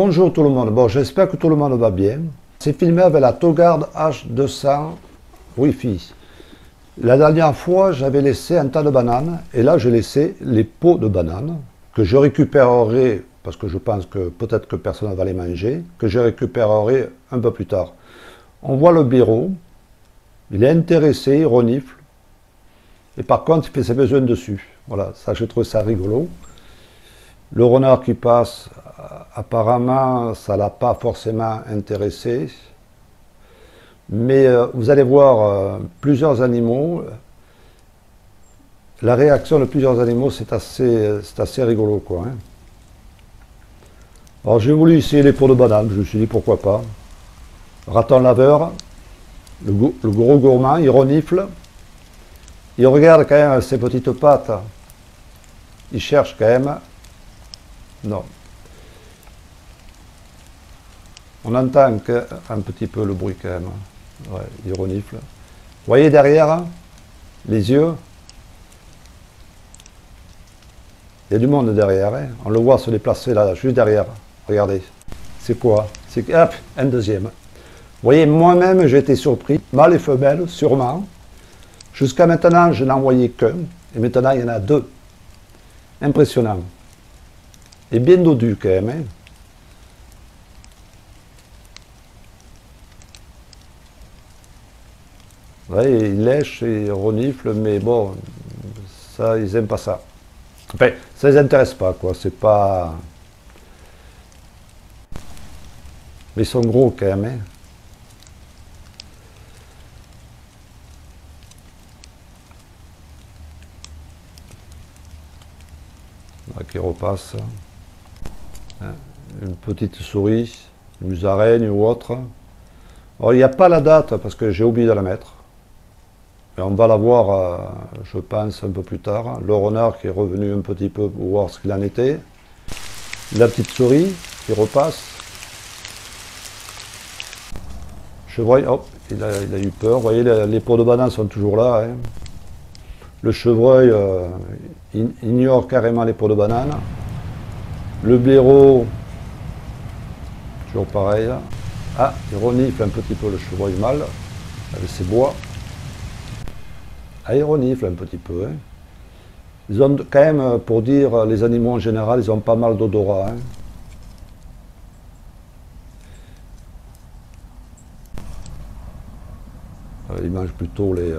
Bonjour tout le monde, bon j'espère que tout le monde va bien. C'est filmé avec la Togard H200 Wi-Fi. La dernière fois j'avais laissé un tas de bananes et là j'ai laissé les pots de bananes que je récupérerai, parce que je pense que peut-être que personne ne va les manger, que je récupérerai un peu plus tard. On voit le blaireau, il est intéressé, il renifle, et par contre il fait ses besoins dessus. Voilà, ça je trouve ça rigolo. Le renard qui passe, apparemment, ça ne l'a pas forcément intéressé. Mais vous allez voir plusieurs animaux. La réaction de plusieurs animaux, c'est assez rigolo, quoi. Hein. Alors j'ai voulu essayer les pots de banane, je me suis dit pourquoi pas. Raton laveur, le gros gourmand, il renifle. Il regarde quand même ses petites pattes. Il cherche quand même. Non. On entend un petit peu le bruit quand même. Ouais, il renifle. Vous voyez derrière, les yeux. Il y a du monde derrière. Hein. On le voit se déplacer là, juste derrière. Regardez. C'est quoi? C'est hop, un deuxième. Vous voyez, moi-même, j'ai été surpris. Mâle et femelle, sûrement. Jusqu'à maintenant, je n'en voyais qu'un. Et maintenant, il y en a deux. Impressionnant. Et bien dodu quand même. Hein. Ouais, ils lèchent et ils reniflent, mais bon, ça, ils n'aiment pas ça. Enfin, ça les intéresse pas, quoi. C'est pas. Mais ils sont gros quand même. Hein. Là, qui repasse. Hein. Une petite souris, une musaraigne ou autre. Alors, il n'y a pas la date parce que j'ai oublié de la mettre. Et on va la voir, je pense, un peu plus tard. Le renard qui est revenu un petit peu pour voir ce qu'il en était. La petite souris qui repasse. Chevreuil, hop, il a eu peur. Vous voyez, les pots de banane sont toujours là. Hein. Le chevreuil ignore carrément les pots de banane. Le blaireau, toujours pareil. Ah, il renifle un petit peu le chevreuil mâle avec ses bois. Ah, il renifle un petit peu. Hein. Ils ont quand même, pour dire les animaux en général, ils ont pas mal d'odorat. Hein. Ils mangent plutôt les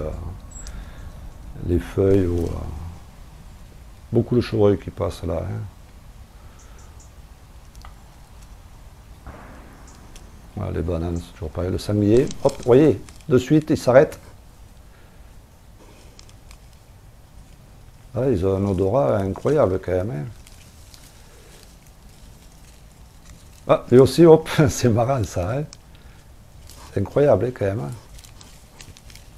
feuilles ou beaucoup de chevreuils qui passent là. Hein. Voilà, les bananes, c'est toujours pareil. Le sanglier, hop, vous voyez, de suite, il s'arrête. Ah, ils ont un odorat incroyable quand même. Hein. Ah, lui aussi, hop, c'est marrant ça. Hein. C'est incroyable hein, quand même. Hein.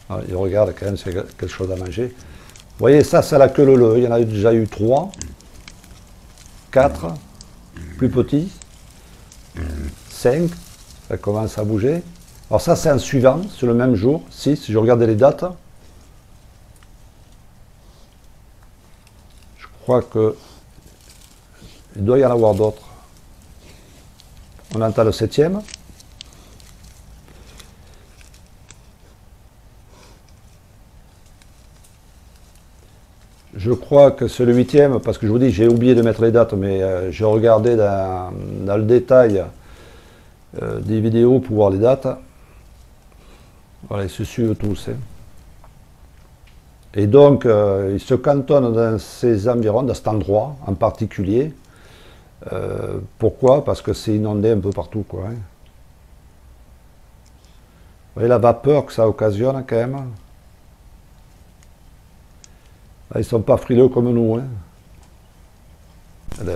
Ah, il regarde quand même s'il y a quelque chose à manger. Vous voyez, ça, c'est la queue leu. Il y en a déjà eu 3, 4, plus petits, 5, ça commence à bouger. Alors ça, c'est un suivant, c'est le même jour, 6, si je regardais les dates. Je crois que il doit y en avoir d'autres. On entend le 7e. Je crois que c'est le 8e, parce que je vous dis, j'ai oublié de mettre les dates, mais j'ai regardé dans le détail des vidéos pour voir les dates. Voilà, ils se suivent tous. Hein. Et donc, ils se cantonnent dans ces environs, dans cet endroit en particulier. Pourquoi? Parce que c'est inondé un peu partout, quoi. Hein. Vous voyez la vapeur que ça occasionne quand même. Là, ils ne sont pas frileux comme nous. Hein.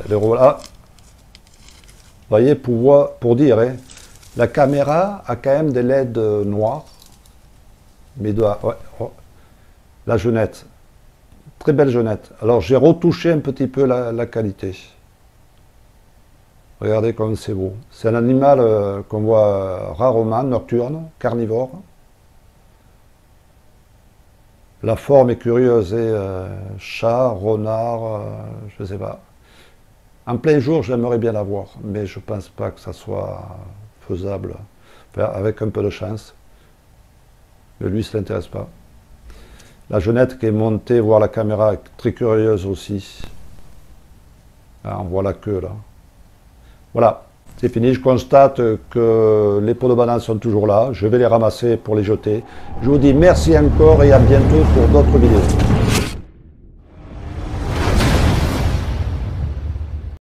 Vous voyez, pour dire, hein, la caméra a quand même des LED noirs. Mais doit, ouais, oh, la jeunette, très belle jeunette. Alors j'ai retouché un petit peu la qualité. Regardez comme c'est beau. C'est un animal qu'on voit rarement, nocturne, carnivore. La forme est curieuse, et chat, renard, je ne sais pas. En plein jour, j'aimerais bien la voir, mais je ne pense pas que ça soit faisable, enfin, avec un peu de chance. Mais lui, ça ne l'intéresse pas. La jeunette qui est montée voir la caméra, très curieuse aussi. Ah, on voit la queue là. Voilà, c'est fini. Je constate que les pots de banane sont toujours là. Je vais les ramasser pour les jeter. Je vous dis merci encore et à bientôt pour d'autres vidéos.